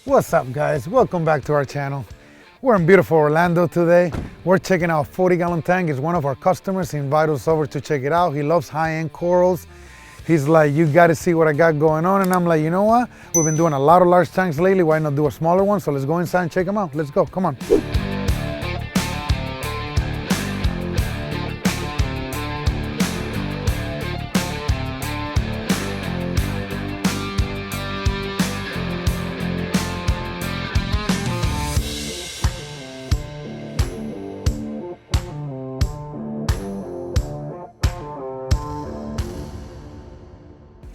What's up, guys? Welcome back to our channel. We're in beautiful Orlando today. We're checking out 40-gallon tank. It's one of our customers. He invited us over to check it out. He loves high-end corals. He's like, you got to see what I got going on. And I'm like, you know what? We've been doing a lot of large tanks lately. Why not do a smaller one? So let's go inside and check them out. Let's go. Come on.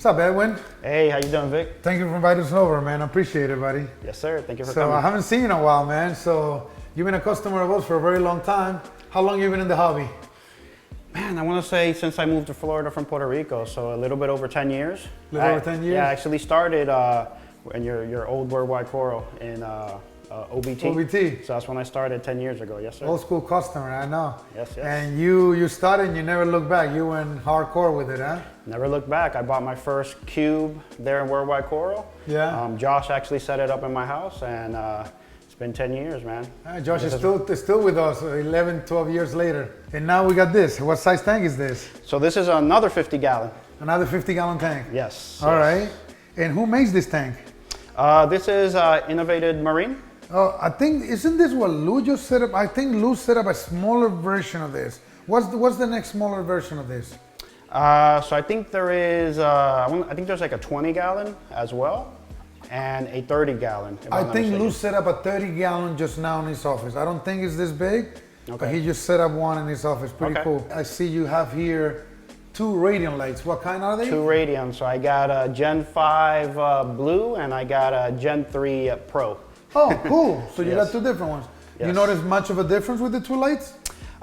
What's up, Edwin? Hey, how you doing, Vic? Thank you for inviting us over, man. I appreciate it, buddy. Yes, sir. Thank you for So coming. I haven't seen you in a while, man. So you've been a customer of us for a very long time. How long you been in the hobby? Man, I want to say since I moved to Florida from Puerto Rico, so a little bit over 10 years. A little over 10 years? Yeah, I actually started in your old worldwide coral in OBT. OBT. So that's when I started 10 years ago. Yes, sir. Old school customer, I know. Yes, yes. And you started and you never looked back. You went hardcore with it, huh? Never looked back. I bought my first cube there in worldwide coral. Yeah. Josh actually set it up in my house, and it's been 10 years, man. Josh is still with us 11, 12 years later. And now we got this. What size tank is this? So this is another 50-gallon. Another 50-gallon tank? Yes. All yes. right. And who makes this tank? This is Innovated Marine. Oh, I think, isn't this what Lou just set up? I think Lou set up a smaller version of this. What's the next smaller version of this? So I think there is, I think there's like a 20-gallon as well, and a 30-gallon. I think Lou set up a 30-gallon just now in his office. I don't think it's this big, but he just set up one in his office. Pretty cool. I see you have here 2 radiant lights. What kind are they? 2 radiant. So I got a Gen 5 blue, and I got a Gen 3 Pro. Oh, cool. So you Yes. got 2 different ones. Yes. You notice much of a difference with the 2 lights?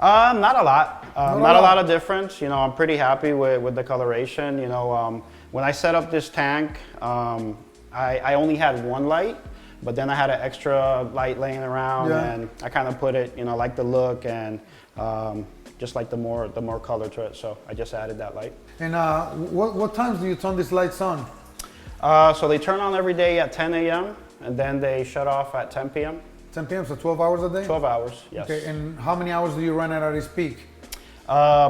Not a lot. Not a lot of difference. You know, I'm pretty happy with the coloration. You know, when I set up this tank, I only had 1 light, but then I had an extra light laying around, and I kind of put it, you know, like the look and just like the more color to it. So I just added that light. And what times do you turn these lights on? So they turn on every day at 10 a.m. and then they shut off at 10 p.m. 10 p.m., so 12 hours a day? 12 hours, yes. Okay, and how many hours do you run at its peak?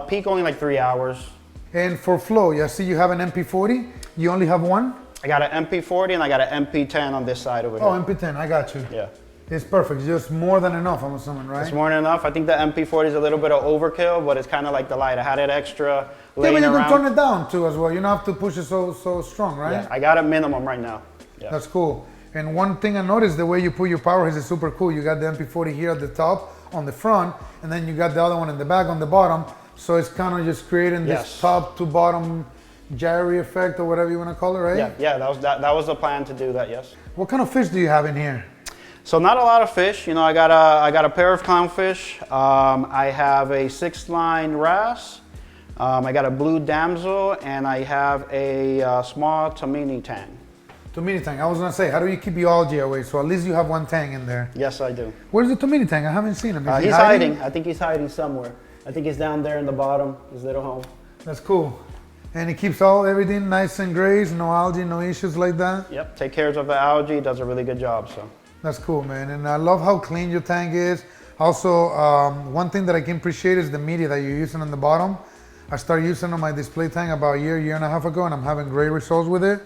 Peak only like 3 hours. And for flow, I see you have an MP40. You only have one? I got an MP40 and I got an MP10 on this side over here. Oh, MP10, I got you. Yeah. It's perfect, just more than enough, I'm assuming, right? It's more than enough. I think the MP40 is a little bit of overkill, but it's kind of like the light. I had it extra laying but you around. can turn it down too as well. You don't have to push it so strong, right? Yeah, I got a minimum right now. Yeah. That's cool. And one thing I noticed, the way you put your power hose is super cool. You got the MP40 here at the top on the front, and then you got the other one in the back on the bottom. So it's kind of just creating this top to bottom gyre effect or whatever you want to call it, right? Yeah, that was the plan to do that, yes. What kind of fish do you have in here? So not a lot of fish. You know, I got a pair of clownfish. I have a 6-line wrasse. I got a blue damsel, and I have a small Tamini tang. Tamini tang. I was gonna say, how do you keep your algae away? So at least you have one tang in there. Yes, I do. Where's the Tamini tang? I haven't seen him. Is he he's hiding? I think he's hiding somewhere. I think he's down there in the bottom, his little home. That's cool. And he keeps everything nice and grazed, no algae, no issues like that? Yep, take care of the algae, does a really good job, so. That's cool, man. And I love how clean your tank is. Also, one thing that I can appreciate is the media that you're using on the bottom. I started using on my display tank about a year and a half ago, and I'm having great results with it.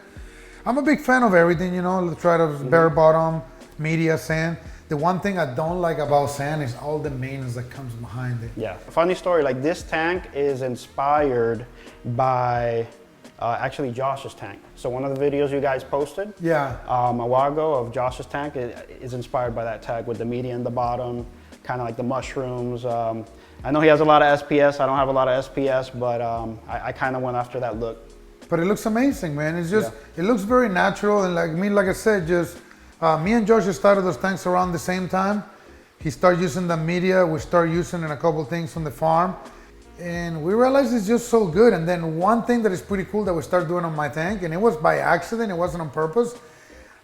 I'm a big fan of everything, you know, try to bare bottom, media, sand. The one thing I don't like about sand is all the maintenance that comes behind it. Yeah, funny story, like this tank is inspired by actually Josh's tank. So one of the videos you guys posted a while ago of Josh's tank is inspired by that tag with the media in the bottom, kind of like the mushrooms. I know he has a lot of SPS, I don't have a lot of SPS, but I kind of went after that look. But it looks amazing, man. It's just, it looks very natural. And like I said, just me and Josh started those tanks around the same time. He started using the media. We started using a couple things from the farm. And we realized it's just so good. And then one thing that is pretty cool that we started doing on my tank, and it was by accident, it wasn't on purpose.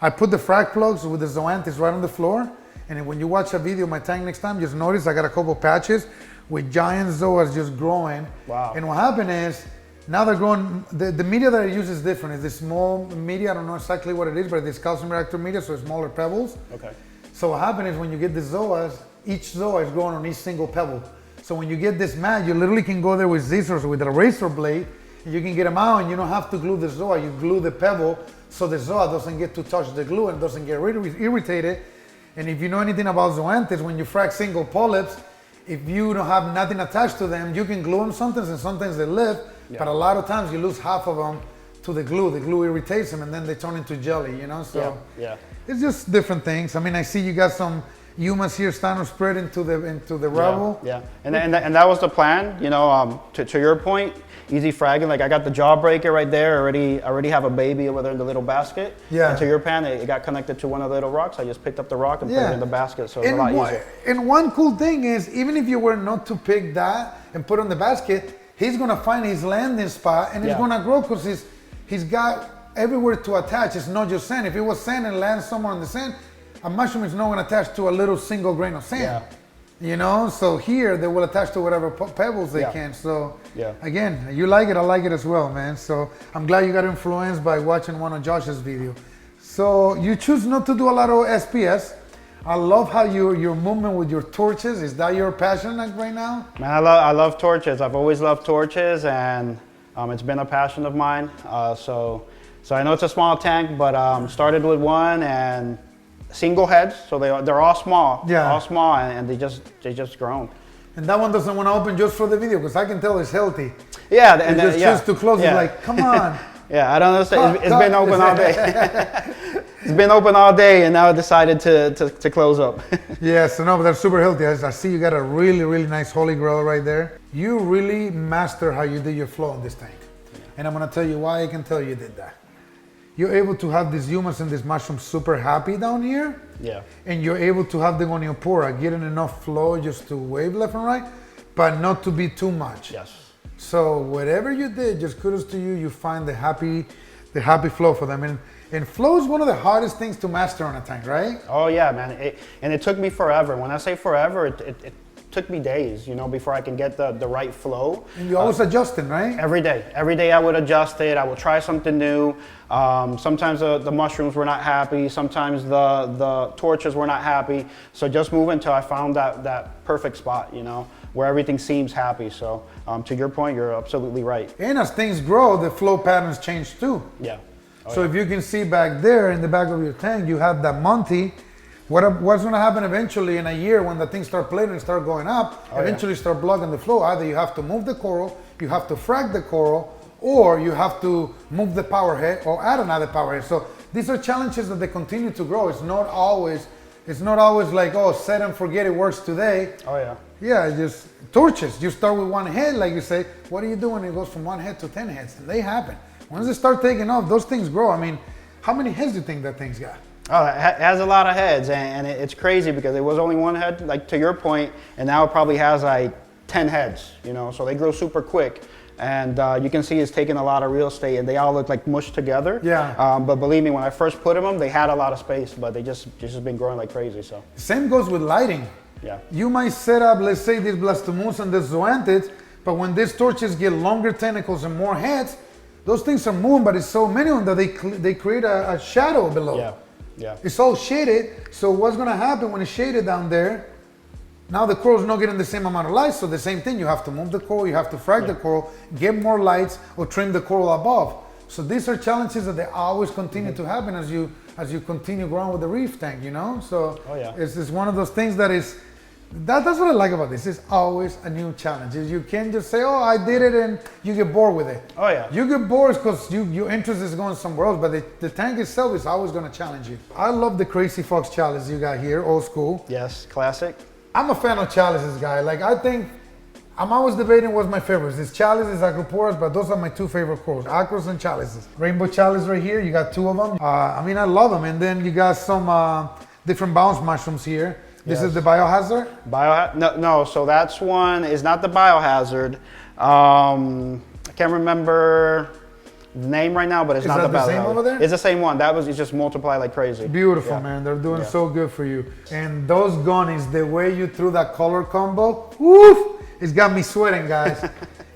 I put the frag plugs with the zoanthus right on the floor. And when you watch a video of my tank next time, just notice I got a couple patches with giant zoas just growing. Wow. And what happened is, Now they're growing, the media that I use is different. It's this small media, I don't know exactly what it is, but it's calcium reactor media, so it's smaller pebbles. Okay. So what happens is when you get the zoas, each zoa is growing on each single pebble. So when you get this mat, you literally can go there with scissors, with a razor blade, and you can get them out, and you don't have to glue the zoa. You glue the pebble so the zoa doesn't get to touch the glue and doesn't get irritated. And if you know anything about zoanthids, when you frag single polyps, if you don't have nothing attached to them, you can glue them sometimes, and sometimes they live, but a lot of times you lose half of them to the glue. The glue irritates them, and then they turn into jelly, you know? So it's just different things. I mean, I see you got some humus here starting to spread into the rubble. Yeah, and that was the plan, you know, to your point, easy fragging. Like I got the jawbreaker right there, I already have a baby over there in the little basket. Yeah. And to your pan, it got connected to one of the little rocks. I just picked up the rock and put it in the basket, so it's a lot easier. And one cool thing is, even if you were not to pick that and put it in the basket, he's gonna find his landing spot, and he's gonna grow because he's got everywhere to attach. It's not just sand. If it was sand and lands somewhere in the sand, a mushroom is not gonna attach to a little single grain of sand. Yeah. You know, so here they will attach to whatever pebbles they can. So again, you like it, I like it as well, man. So I'm glad you got influenced by watching one of Josh's video. So you choose not to do a lot of SPS. I love how your movement with your torches. Is that your passion like right now? Man, I love torches. I've always loved torches, and it's been a passion of mine. So I know it's a small tank, but started with one and single heads, so they're all small, and they just grown. And that one doesn't want to open just for the video, because I can tell it's healthy. Yeah, and just choose to close it. Like, come on. Yeah, I don't understand. It's been open all day. It's been open all day, and now I decided to close up. Yeah, so no, but they're super healthy. I see you got a really, really nice holy grail right there. You really master how you do your flow in this tank, and I'm gonna tell you why I can tell you did that. You're able to have these humus and these mushrooms super happy down here. Yeah. And you're able to have them on your pora, getting enough flow just to wave left and right, but not to be too much. Yes. So whatever you did, just kudos to you. You find the happy flow for them. And flow is one of the hardest things to master on a tank, right? Oh yeah, man. It took me forever. When I say forever, it took me days, you know, before I can get the right flow. And you're always adjusting, right? Every day I would adjust it. I would try something new. Sometimes the mushrooms were not happy. Sometimes the torches were not happy. So just move until I found that perfect spot, you know, where everything seems happy. So to your point, you're absolutely right. And as things grow, the flow patterns change too. Yeah. So if you can see back there in the back of your tank, you have that Monty. What's going to happen eventually in a year when the things start plating and start going up, eventually start blocking the flow. Either you have to move the coral, you have to frag the coral, or you have to move the power head or add another power head. So these are challenges that they continue to grow. It's not always like, oh, set and forget, it works today. Oh yeah. Yeah, just torches. You start with one head, like you say, what are you doing? It goes from one head to 10 heads, and they happen. Once they start taking off, those things grow. I mean, how many heads do you think that thing's got? Oh, it has a lot of heads, and it's crazy because it was only one head, like to your point, and now it probably has like 10 heads, you know, so they grow super quick. And you can see it's taking a lot of real estate, and they all look like mushed together. Yeah. But believe me, when I first put them, they had a lot of space, but they just been growing like crazy, so. Same goes with lighting. Yeah. You might set up, let's say, these blastomus and these zoanthids, but when these torches get longer tentacles and more heads, those things are moving, but it's so many of them that they create a shadow below. Yeah. Yeah. It's all shaded, so what's gonna happen when it's shaded down there? Now the coral's not getting the same amount of light, so the same thing, you have to move the coral, you have to frag the coral, get more lights, or trim the coral above. So these are challenges that they always continue to happen as you continue growing with the reef tank, you know? So it's one of those things that is, that's what I like about this. It's always a new challenge. You can't just say, oh, I did it, and you get bored with it. Oh yeah. You get bored because your interest is going somewhere else, but the tank itself is always going to challenge you. I love the Crazy Fox chalice you got here, old school. Yes, classic. I'm a fan of chalices, guy. Like, I think, I'm always debating what's my favorites. It's chalices, acroporas, but those are my two favorite corals, acros and chalices. Rainbow chalice right here, you got two of them. I mean, I love them. And then you got some different bounce mushrooms here. This is the biohazard? No, so that's one, is not the biohazard. I can't remember the name right now, but it's not the biohazard. Is that the same over there? It's the same one. It's just multiply like crazy. Beautiful, man. They're doing so good for you. And those gummies, the way you threw that color combo, woof, it's got me sweating, guys.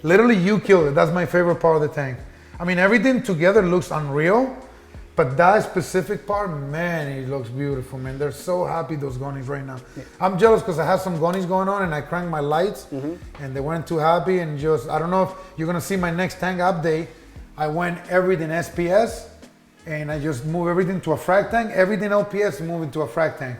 Literally, you killed it. That's my favorite part of the tank. I mean, everything together looks unreal, but that specific part, man, it looks beautiful, man. They're so happy, those gonies right now. Yeah. I'm jealous because I have some gonies going on and I cranked my lights and they weren't too happy, and just, I don't know if you're gonna see my next tank update. I went everything SPS and I just moved everything to a frac tank, everything LPS and moved into a frac tank.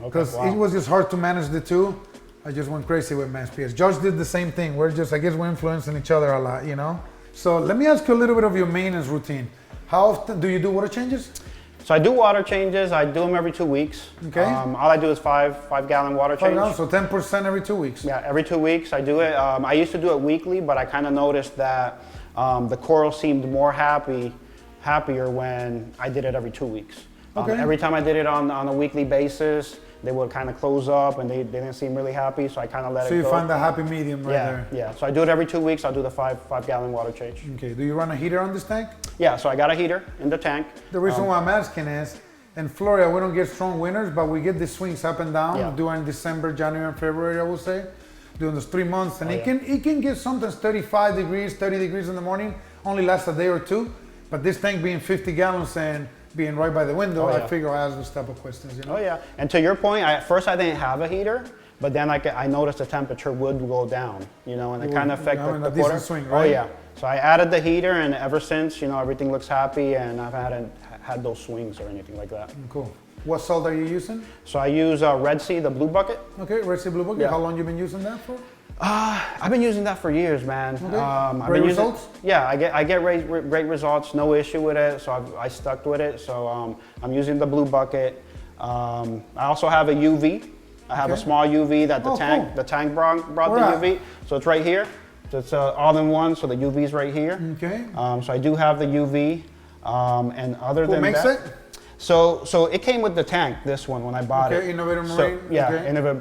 Because it was just hard to manage the two. I just went crazy with my SPS. Josh did the same thing. We're just, I guess we're influencing each other a lot, you know? So let me ask you a little bit of your maintenance routine. How often do you do water changes? So I do water changes. I do them every 2 weeks. Okay. All I do is five gallon water change. So 10% every 2 weeks. Yeah, every 2 weeks I do it. I used to do it weekly, but I kind of noticed that the coral seemed more happier when I did it every 2 weeks. Okay. Every time I did it on a weekly basis, they would kind of close up and they didn't seem really happy, so I kind of let it go. So you find the happy medium right there. Yeah, so I do it every 2 weeks. I'll do the five gallon water change. Okay, do you run a heater on this tank? Yeah, so I got a heater in the tank. The reason why I'm asking is, in Florida, we don't get strong winters, but we get the swings up and down during December, January, and February, I will say, during those 3 months. And it can get sometimes 35 degrees, 30 degrees in the morning, only lasts a day or two. But this tank being 50 gallons and being right by the window, I figure I ask this type of questions, you know? Oh yeah, and to your point, at first I didn't have a heater, but then I noticed the temperature would go down, you know, and it kind of affected the water. Swing, right? Oh yeah, so I added the heater, and ever since, you know, everything looks happy, and I haven't had those swings or anything like that. Cool. What salt are you using? So I use Red Sea, the blue bucket. Okay, Red Sea blue bucket. Yeah. How long you been using that for? I've been using that for years, man. Okay. Great results? Yeah, I get great results, no issue with it, so I stuck with it. So I'm using the blue bucket. I also have a UV. I have a small UV that the tank brought the UV. So it's right here. So it's all in one, so the UV's right here. Okay. So I do have the UV. And other than that. Who makes it? So it came with the tank, this one, when I bought it. Okay, Innovator Marine?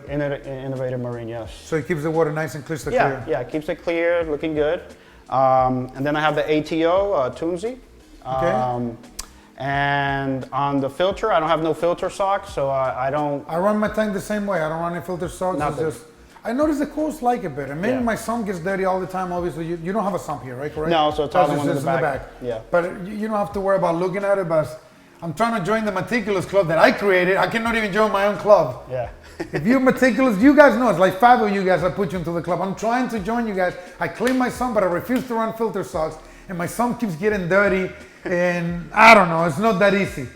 Innovator Marine, yes. So it keeps the water nice and crystal clear? Yeah, it keeps it clear, looking good. And then I have the ATO, Toonsy. Okay. And on the filter, I don't have no filter socks, so I don't... I run my tank the same way. I don't run any filter socks. Nothing. It's just, I notice the corals like it better. Maybe my sump gets dirty all the time, obviously. You don't have a sump here, right? Correct? No, so it's all in the back. Yeah. But you don't have to worry about looking at it, but I'm trying to join the meticulous club that I created. I cannot even join my own club. Yeah. If you're meticulous, you guys know, it's like 5 of you guys, I put you into the club. I'm trying to join you guys. I clean my sump, but I refuse to run filter socks, and my sump keeps getting dirty, and I don't know, it's not that easy.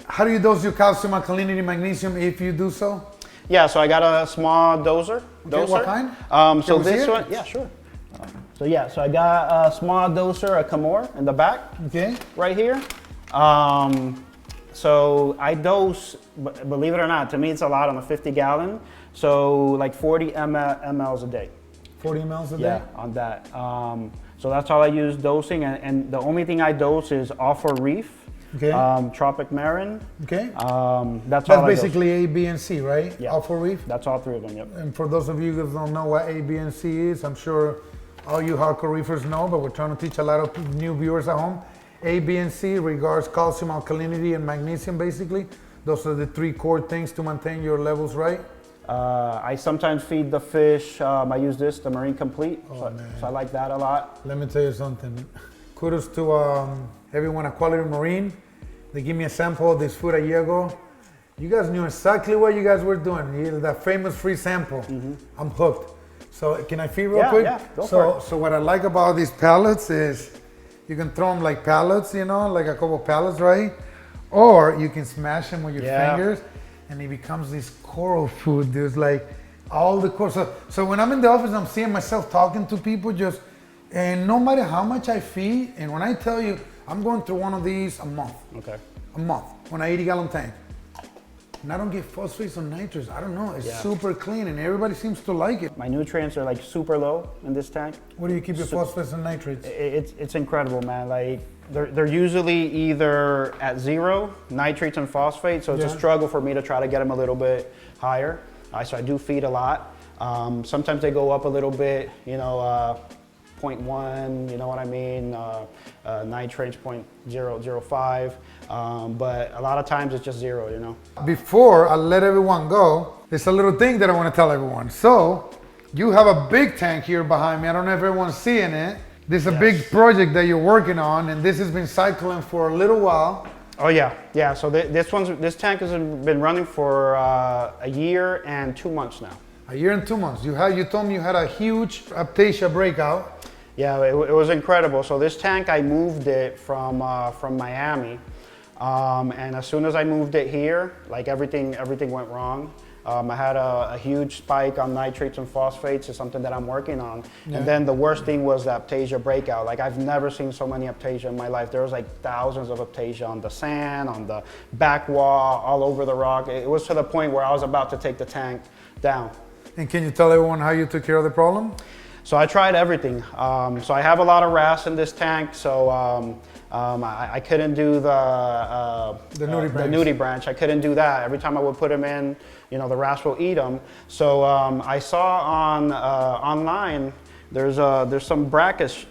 How do you dose your calcium, alkalinity, magnesium if you do so? Yeah, so I got a small doser. Okay, what kind? So this one, yeah, sure. So I got a small doser, a Camor in the back. Okay. Right here. So I dose, believe it or not, to me it's a lot on a 50 gallon. So like 40 mLs a day. 40 mLs a day? Yeah, on that. So that's all I use dosing, and the only thing I dose is Offer Reef. Okay. Tropic Marin. Okay. That's basically A, B, and C, right? Yeah. Alpha Reef. That's all 3 of them. Yep. And for those of you who don't know what A, B, and C is, I'm sure all you hardcore reefers know, but we're trying to teach a lot of new viewers at home. A, B, and C regards calcium, alkalinity, and magnesium. Basically, those are the 3 core things to maintain your levels right. I sometimes feed the fish. I use this, the Marine Complete. So I like that a lot. Let me tell you something. Kudos to everyone at Quality Marine. They gave me a sample of this food a year ago. You guys knew exactly what you guys were doing. That famous free sample. I'm hooked. So can I feed real quick? Yeah, go for it. So what I like about these pellets is you can throw them like pellets, you know, like a couple pellets, right? Or you can smash them with your fingers, and it becomes this coral food. There's like all the coral. So when I'm in the office, I'm seeing myself talking to people and no matter how much I feed, and when I tell you, I'm going through one of these a month. Okay. A month on an 80-gallon tank. And I don't get phosphates or nitrates. I don't know. It's super clean, and everybody seems to like it. My nutrients are like super low in this tank. Where do you keep your phosphates and nitrates? It's incredible, man. Like they're usually either at 0, nitrates and phosphates, so it's a struggle for me to try to get them a little bit higher. So I do feed a lot. Sometimes they go up a little bit, you know, 0.1, you know what I mean? Nitrates 0.005. But a lot of times it's just 0, you know. Before I let everyone go, there's a little thing that I want to tell everyone. So You have a big tank here behind me. I don't know if everyone's seeing it. This is a Yes. big project that you're working on, and this has been cycling for a little while. Oh yeah. So this tank has been running for a year and 2 months now. A year and 2 months. You told me you had a huge aptasia breakout. Yeah, it was incredible. So this tank, I moved it from Miami, and as soon as I moved it here, like everything went wrong. I had a huge spike on nitrates and phosphates. It's something that I'm working on. Yeah. And then the worst thing was the aptasia breakout. Like I've never seen so many aptasia in my life. There was like thousands of aptasia on the sand, on the back wall, all over the rock. It was to the point where I was about to take the tank down. And can you tell everyone how you took care of the problem? So I tried everything. So I have a lot of wrasse in this tank. So I couldn't do the nudie branch. I couldn't do that. Every time I would put them in, you know, the wrasse will eat them. So I saw on online there's some brackish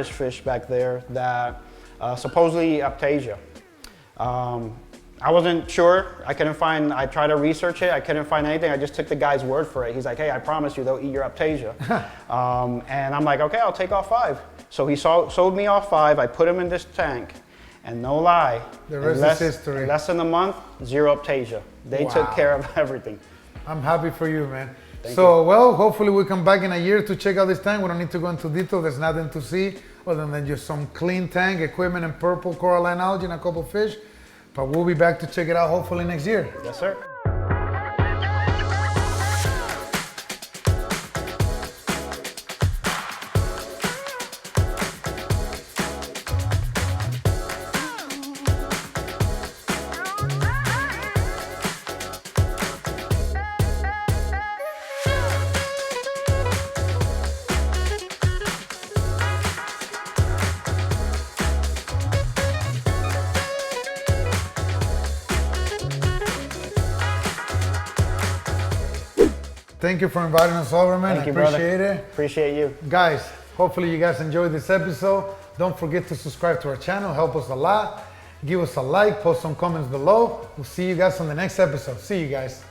fish back there that supposedly aptasia. I wasn't sure. I tried to research it. I couldn't find anything. I just took the guy's word for it. He's like, hey, I promise you they'll eat your aptasia. And I'm like, okay, I'll take all 5. So he sold me all 5. I put them in this tank. And no lie, the rest is history. In less than a month, 0 aptasia. They took care of everything. I'm happy for you, man. Thank you. Well, hopefully we come back in a year to check out this tank. We don't need to go into detail. There's nothing to see other than just some clean tank, equipment, and purple coralline algae and a couple fish. But we'll be back to check it out hopefully next year. Yes, sir. Thank you for inviting us over, man. Thank you, appreciate brother. it. Appreciate you. Guys, hopefully you guys enjoyed this episode. Don't forget to subscribe to our channel. Help us a lot. Give us a like. Post some comments below. We'll see you guys on the next episode. See you guys.